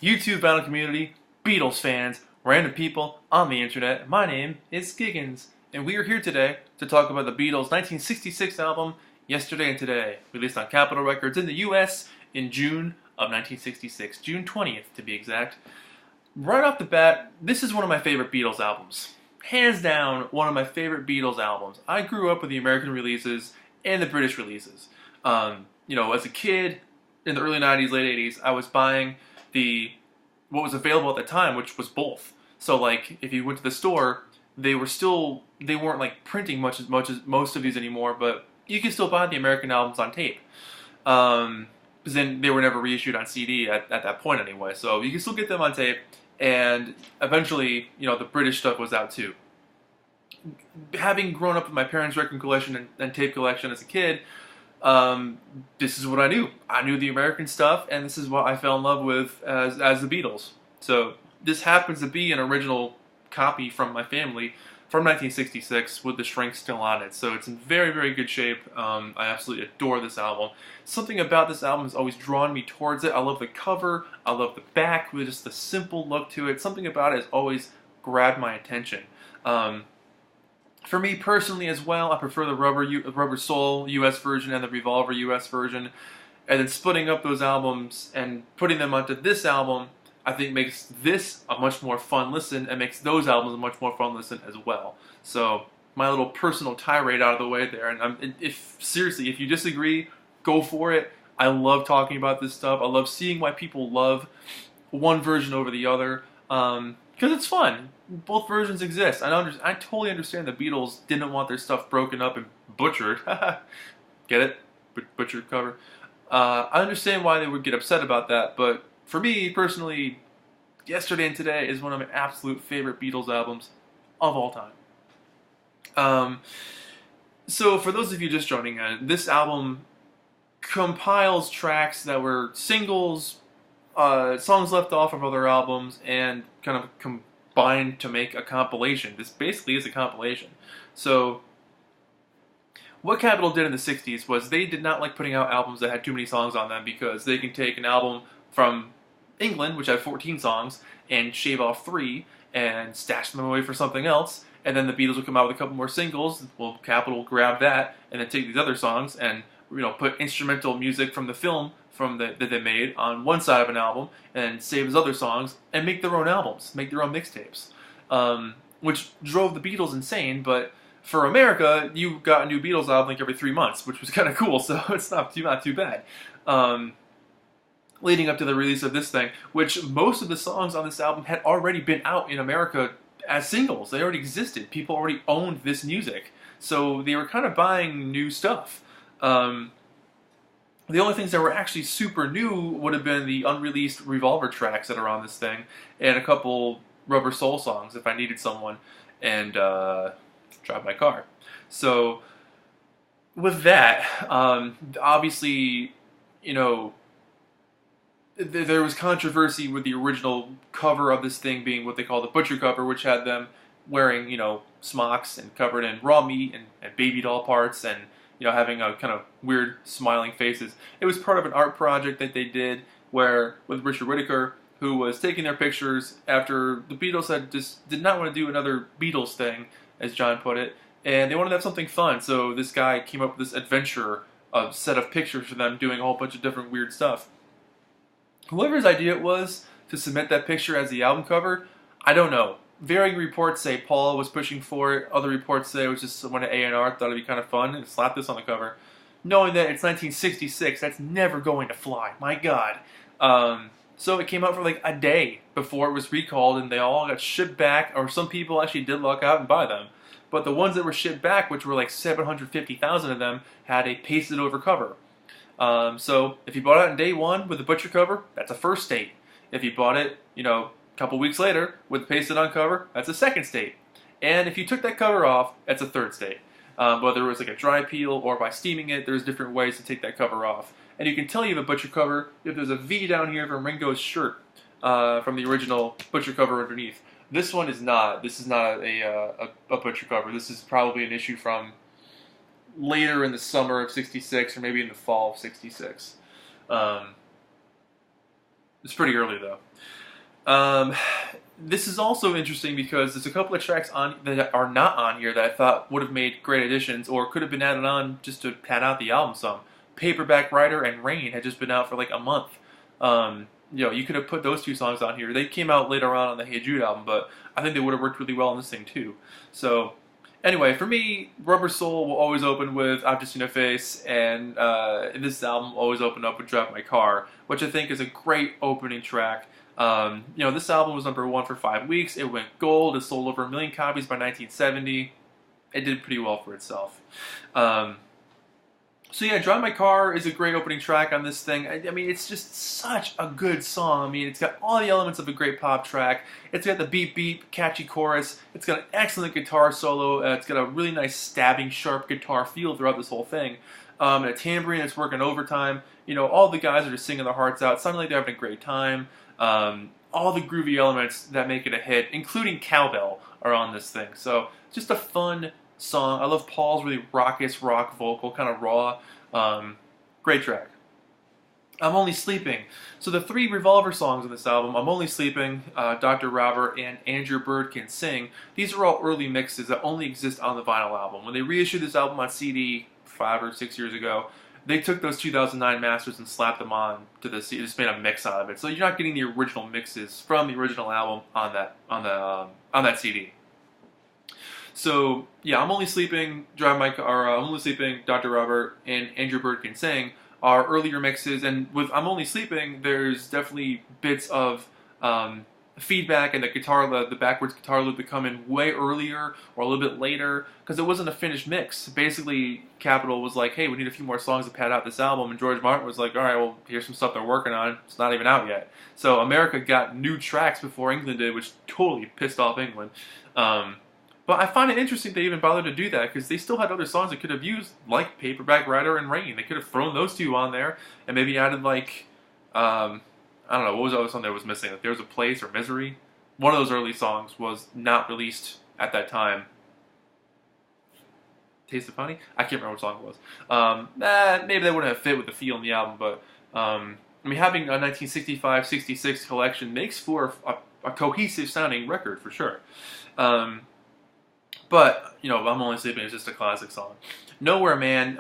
YouTube battle community, Beatles fans, random people on the internet. My name is Giggens, and we are here today to talk about the Beatles' 1966 album, Yesterday and Today, released on Capitol Records in the US in June of 1966, June 20th to be exact. Right off the bat, this is one of my favorite Beatles albums. Hands down, one of my favorite Beatles albums. I grew up with the American releases and the British releases. As a kid, in the early 90s, late 80s, I was buying what was available at the time, which was both. So like, if you went to the store, they weren't like printing much as most of these anymore, but you can still buy the American albums on tape. Because then they were never reissued on CD at that point anyway, so you can still get them on tape, and eventually, the British stuff was out too. Having grown up with my parents' record collection and tape collection as a kid, this is what I knew. I knew the American stuff, and this is what I fell in love with as the Beatles. So this happens to be an original copy from my family from 1966 with the shrink still on it. So it's in very, very good shape. I absolutely adore this album. Something about this album has always drawn me towards it. I love the cover. I love the back with just the simple look to it. Something about it has always grabbed my attention. For me personally as well, I prefer the Rubber Soul US version and the Revolver US version. And then splitting up those albums and putting them onto this album, I think makes this a much more fun listen and makes those albums a much more fun listen as well. So my little personal tirade out of the way there. And if you disagree, go for it. I love talking about this stuff. I love seeing why people love one version over the other. Because it's fun. Both versions exist. I totally understand the Beatles didn't want their stuff broken up and butchered. Get it? Butchered cover. I understand why they would get upset about that, but for me, personally, Yesterday and Today is one of my absolute favorite Beatles albums of all time. So for those of you just joining in, this album compiles tracks that were singles, songs left off of other albums, and kind of combined to make a compilation. This basically is a compilation. So what Capitol did in the 60s was they did not like putting out albums that had too many songs on them, because they can take an album from England, which had 14 songs, and shave off 3 and stash them away for something else, and then the Beatles would come out with a couple more singles. Well, Capitol grabbed that and then take these other songs and put instrumental music from the film that they made on one side of an album and save his other songs and make their own albums, make their own mixtapes, which drove the Beatles insane. But for America, you got a new Beatles album like every 3 months, which was kind of cool, so it's not too bad. Leading up to the release of this thing, which most of the songs on this album had already been out in America as singles. They already existed. People already owned this music, so they were kind of buying new stuff. The only things that were actually super new would have been the unreleased Revolver tracks that are on this thing, and a couple Rubber Soul songs, If I Needed Someone, and Drive My Car. So with that, obviously, there was controversy with the original cover of this thing being what they call the butcher cover, which had them wearing, smocks and covered in raw meat and baby doll parts, and having a kind of weird smiling faces. It was part of an art project that they did with Richard Whittaker, who was taking their pictures after the Beatles did not want to do another Beatles thing, as John put it, and they wanted to have something fun. So this guy came up with this adventure, a set of pictures for them doing a whole bunch of different weird stuff. Whoever's idea it was to submit that picture as the album cover, I don't know. Varying reports say Paul was pushing for it. Other reports say it was just someone at A&R thought it'd be kind of fun and slap this on the cover. Knowing that it's 1966, that's never going to fly. My God. So it came out for like a day before it was recalled, and they all got shipped back, or some people actually did luck out and buy them. But the ones that were shipped back, which were like 750,000 of them, had a pasted over cover. So if you bought it on day one with the butcher cover, that's a first state. If you bought it, a couple weeks later with pasted on cover, that's a second state. And if you took that cover off, that's a third state. Whether it was like a dry peel or by steaming it, there's different ways to take that cover off. And you can tell you have a butcher cover if there's a V down here from Ringo's shirt from the original butcher cover underneath. This one is not. This is not a butcher cover. This is probably an issue from later in the summer of '66 or maybe in the fall of '66. It's pretty early though. Um, this is also interesting because there's a couple of tracks on that are not on here that I thought would have made great additions or could have been added on just to pad out the album some. Paperback Writer and Rain had just been out for like a month. You could have put those two songs on here. They came out later on the Hey Jude album, but I think they would have worked really well on this thing too. So, anyway, for me, Rubber Soul will always open with I've Just Seen a Face, and this album will always open up with Drive My Car, which I think is a great opening track. This album was #1 for 5 weeks. It went gold. It sold over 1 million copies by 1970. It did pretty well for itself. So yeah, Drive My Car is a great opening track on this thing. I mean, it's just such a good song. I mean, it's got all the elements of a great pop track. It's got the beep beep, catchy chorus. It's got an excellent guitar solo. It's got a really nice stabbing, sharp guitar feel throughout this whole thing. And a tambourine that's working overtime. All the guys are just singing their hearts out. Sounding like they're having a great time. All the groovy elements that make it a hit, including cowbell, are on this thing. So just a fun song. I love Paul's really raucous rock vocal, kind of raw. Great track. I'm Only Sleeping. So the 3 Revolver songs on this album, I'm Only Sleeping, Dr. Robert, and Andrew Bird Can Sing, these are all early mixes that only exist on the vinyl album. When they reissued this album on CD 5 or 6 years ago, they took those 2009 masters and slapped them on to the CD, just made a mix out of it. So you're not getting the original mixes from the original album on that CD. So yeah, I'm Only Sleeping, I'm Only Sleeping, Dr. Robert, and Andrew Bird Can Sing are earlier mixes, and with I'm Only Sleeping, there's definitely bits of feedback and the backwards guitar loop that come in way earlier or a little bit later because it wasn't a finished mix. Basically, Capitol was like, "Hey, we need a few more songs to pad out this album," and George Martin was like, "All right, well, here's some stuff they're working on. It's not even out yet." So America got new tracks before England did, which totally pissed off England. But I find it interesting they even bothered to do that because they still had other songs they could have used, like Paperback Writer and Rain. They could have thrown those two on there and maybe added like, I don't know, what was the other song that was missing? Like There's a Place or Misery. One of those early songs was not released at that time. Taste of Honey? I can't remember what song it was. Maybe that wouldn't have fit with the feel in the album, but having a 1965-66 collection makes for a cohesive sounding record for sure. But, I'm Only Sleeping is just a classic song. Nowhere Man,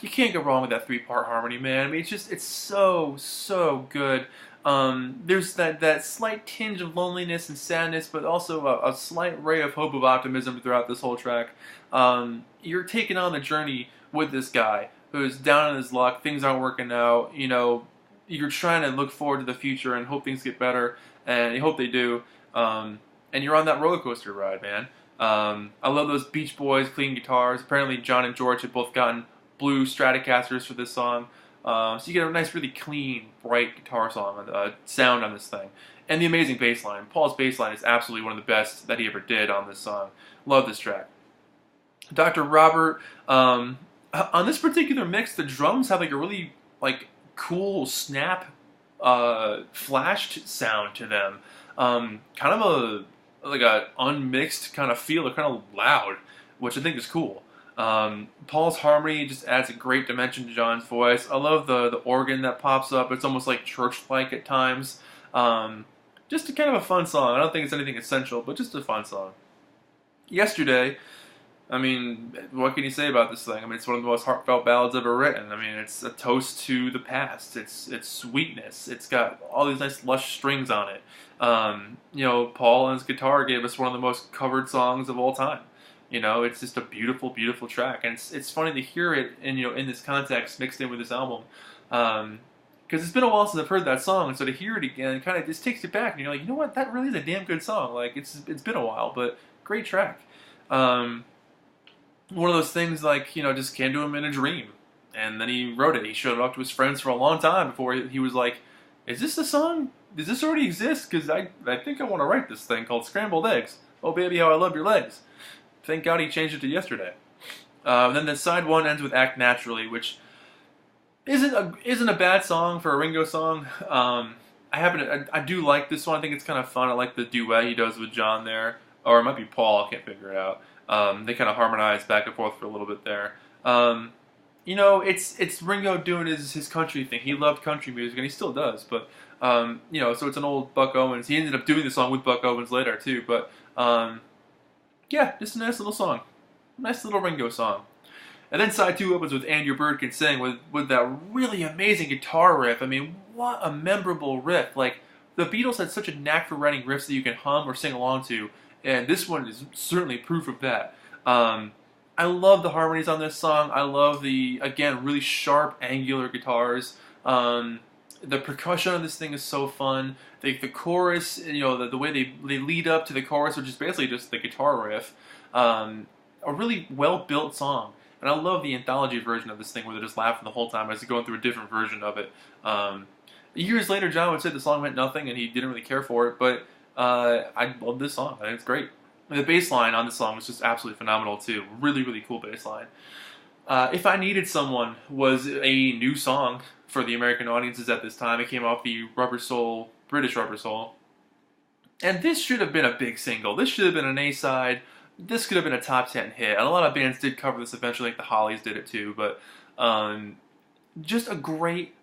you can't go wrong with that 3-part harmony, man. It's so, so good. There's that slight tinge of loneliness and sadness, but also a slight ray of hope of optimism throughout this whole track. You're taking on the journey with this guy who's down on his luck, things aren't working out, you're trying to look forward to the future and hope things get better, and you hope they do. And you're on that roller coaster ride, man. I love those Beach Boys clean guitars. Apparently John and George had both gotten blue Stratocasters for this song. So you get a nice, really clean, bright guitar sound on this thing. And the amazing bass line. Paul's bass line is absolutely one of the best that he ever did on this song. Love this track. Dr. Robert, on this particular mix, the drums have like a really cool snap flashed sound to them. Kind of a unmixed kind of feel. They're kind of loud, which I think is cool. Paul's harmony just adds a great dimension to John's voice. I love the organ that pops up. It's almost like church-like at times. Just a kind of a fun song. I don't think it's anything essential, but just a fun song. Yesterday, what can you say about this thing? It's one of the most heartfelt ballads ever written. It's a toast to the past. It's sweetness. It's got all these nice lush strings on it. Paul and his guitar gave us one of the most covered songs of all time. It's just a beautiful, beautiful track, and it's funny to hear it in this context mixed in with this album, because it's been a while since I've heard that song, and so to hear it again, it kind of just takes you back, and you're like, you know what, that really is a damn good song. It's been a while, but great track. One of those things just came to him in a dream, and then he wrote it. He showed it off to his friends for a long time before he was like, is this the song? Does this already exist? Because I think I want to write this thing called Scrambled Eggs. Oh baby, how I love your legs. Thank God he changed it to Yesterday. Then the side one ends with Act Naturally, which isn't a bad song for a Ringo song. I do like this one. I think it's kind of fun. I like the duet he does with John there, or it might be Paul. I can't figure it out. They kind of harmonize back and forth for a little bit there. It's Ringo doing his country thing. He loved country music, and he still does. But So it's an old Buck Owens. He ended up doing the song with Buck Owens later too, but yeah, just a nice little song, nice little Ringo song. And then side two opens with "And Your Bird Can Sing" with that really amazing guitar riff. I mean, what a memorable riff! Like the Beatles had such a knack for writing riffs that you can hum or sing along to, and this one is certainly proof of that. I love the harmonies on this song. I love the, again, really sharp, angular guitars. The percussion on this thing is so fun. The chorus, the way they lead up to the chorus, which is basically just the guitar riff. A really well-built song. And I love the anthology version of this thing where they're just laughing the whole time as they're going through a different version of it. Years later, John would say the song meant nothing and he didn't really care for it, but I love this song. I think it's great. And the bass line on this song was just absolutely phenomenal too. Really, really cool bass line. If I Needed Someone was a new song for the American audiences at this time. It came off the Rubber Soul, British Rubber Soul. And this should have been a big single. This should have been an A-side. This could have been a top 10 hit. And a lot of bands did cover this eventually, like the Hollies did it too. But just a great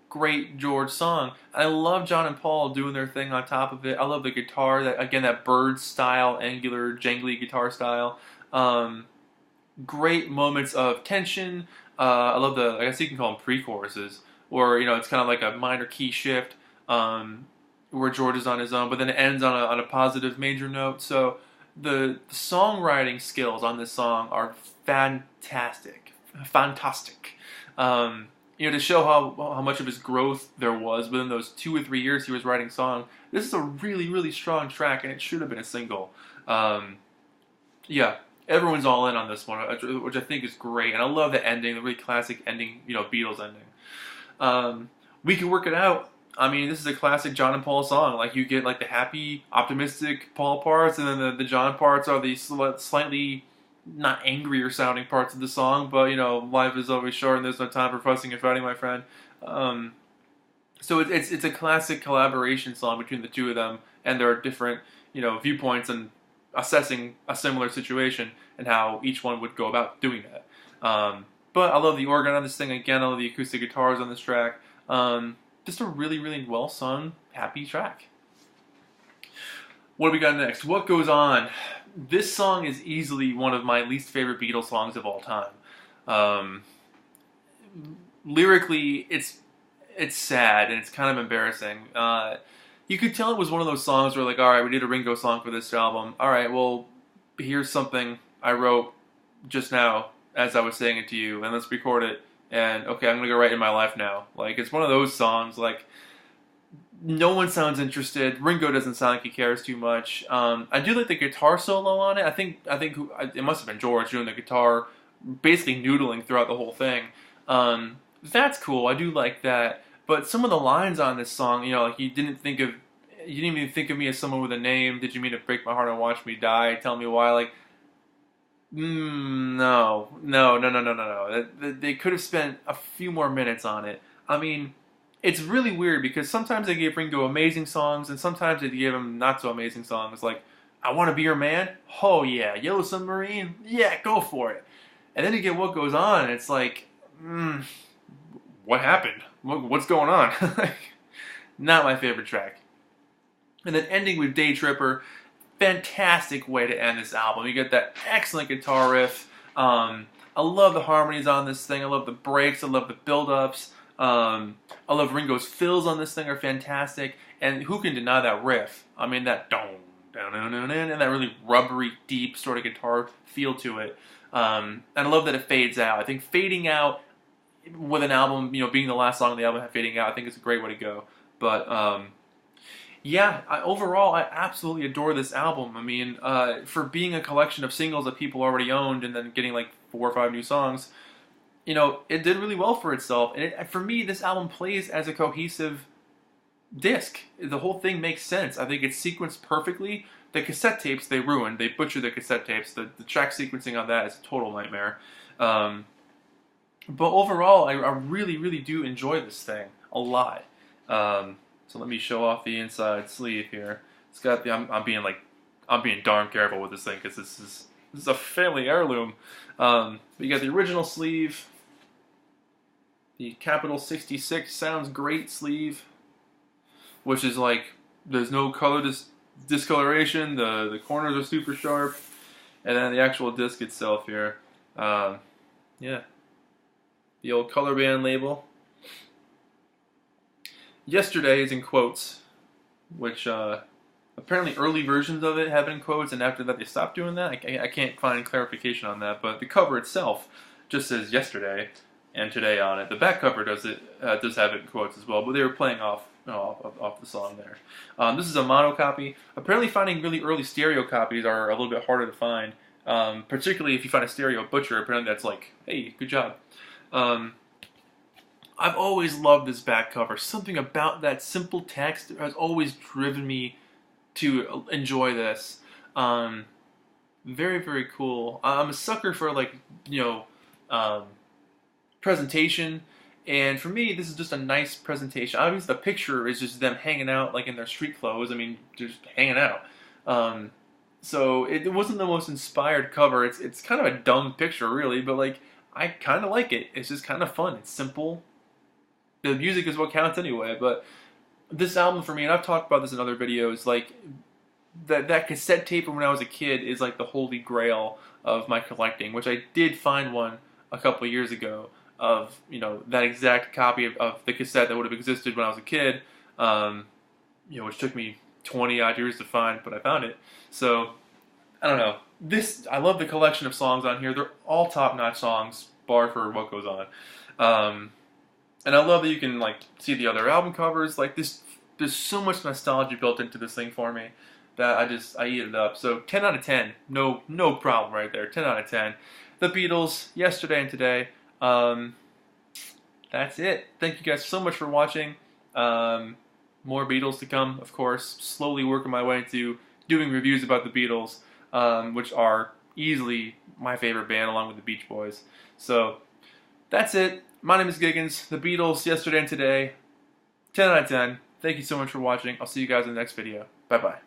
George song. I love John and Paul doing their thing on top of it. I love the guitar, that bird style, angular, jangly guitar style. Great moments of tension. I love I guess you can call them pre-choruses, where it's kind of like a minor key shift, where George is on his own, but then it ends on a positive major note. So the songwriting skills on this song are fantastic. To show how much of his growth there was within those 2 or 3 years he was writing songs. This is a really, really strong track, and it should have been a single. Yeah, everyone's all in on this one, which I think is great. And I love the ending, the really classic ending, Beatles ending. We Can Work It Out. I mean, this is a classic John and Paul song. Like, you get like the happy, optimistic Paul parts, and then the John parts are the slightly not angrier sounding parts of the song, but life is always short and there's no time for fussing and fighting, my friend. So it's a classic collaboration song between the two of them, and there are different viewpoints and assessing a similar situation and how each one would go about doing that. But I love the organ on this thing again. I love the acoustic guitars on this track. Just a really, really well sung, happy track. What do we got next? What Goes On? This song is easily one of my least favorite Beatles songs of all time. Lyrically, it's sad and it's kind of embarrassing. You could tell it was one of those songs where, like, all right, we did a Ringo song for this album. All right, well, here's something I wrote just now as I was saying it to you, and let's record it. And okay, I'm gonna go right in my life now. Like, it's one of those songs, like, no one sounds interested. Ringo doesn't sound like he cares too much. I do like the guitar solo on it. I think it must have been George doing the guitar, basically noodling throughout the whole thing. That's cool. I do like that. But some of the lines on this song, like, you didn't even think of me as someone with a name. Did you mean to break my heart and watch me die? Tell me why. Like, no. They could have spent a few more minutes on it. I mean, it's really weird because sometimes they gave Ringo amazing songs and sometimes they gave him not so amazing songs. Like, I Want to Be Your Man? Oh yeah. Yellow Submarine? Yeah, go for it. And then you get What Goes On and it's like, what happened? What's going on? Not my favorite track. And then ending with Day Tripper. Fantastic way to end this album. You get that excellent guitar riff. I love the harmonies on this thing. I love the breaks. I love the build-ups. I love Ringo's fills on this thing are fantastic. And who can deny that riff? I mean, that and that really rubbery, deep sort of guitar feel to it. And I love that it fades out. I think fading out with an album, being the last song of the album, fading out, I think it's a great way to go. But yeah, overall, I absolutely adore this album. I mean, for being a collection of singles that people already owned and then getting like 4 or 5 new songs, it did really well for itself. And for me, this album plays as a cohesive disc. The whole thing makes sense. I think it's sequenced perfectly. The cassette tapes, they ruined. They butchered the cassette tapes. The track sequencing on that is a total nightmare. But overall, I really, really do enjoy this thing a lot. So let me show off the inside sleeve here. It's got the I'm being darn careful with this thing because this is a family heirloom. But you got the original sleeve, the Capital 66 Sounds Great sleeve which is like there's no color discoloration. The corners are super sharp, and then the actual disc itself here, yeah, the old color band label. Yesterday is in quotes, which apparently early versions of it have it in quotes, and after that they stopped doing that. I can't find clarification on that, but the cover itself just says yesterday and today on it. The back cover does have it in quotes as well, but they were playing off the song there. This is a mono copy. Apparently finding really early stereo copies are a little bit harder to find, particularly if you find a stereo butcher. Apparently that's like, hey, good job. I've always loved this back cover. Something about that simple text has always driven me to enjoy this. Very, very cool. I'm a sucker for, like, presentation, and for me this is just a nice presentation. Obviously the picture is just them hanging out like in their street clothes. I mean, just hanging out. So it wasn't the most inspired cover. It's kind of a dumb picture really, but like I kind of like it. It's just kind of fun. It's simple. The music is what counts anyway, but this album for me, and I've talked about this in other videos, like that cassette tape from when I was a kid is like the holy grail of my collecting, which I did find one a couple years ago of, that exact copy of the cassette that would have existed when I was a kid, which took me 20 odd years to find, but I found it. So, I don't know. I love the collection of songs on here. They're all top-notch songs, bar for what goes on. And I love that you can, like, see the other album covers. Like, there's so much nostalgia built into this thing for me that I eat it up. So 10 out of 10, no problem right there. 10 out of 10. The Beatles, yesterday and today. That's it. Thank you guys so much for watching. More Beatles to come, of course. Slowly working my way into doing reviews about the Beatles, which are easily my favorite band along with the Beach Boys. So that's it. My name is Giggens. The Beatles, yesterday and today. 10 out of 10. Thank you so much for watching. I'll see you guys in the next video. Bye-bye.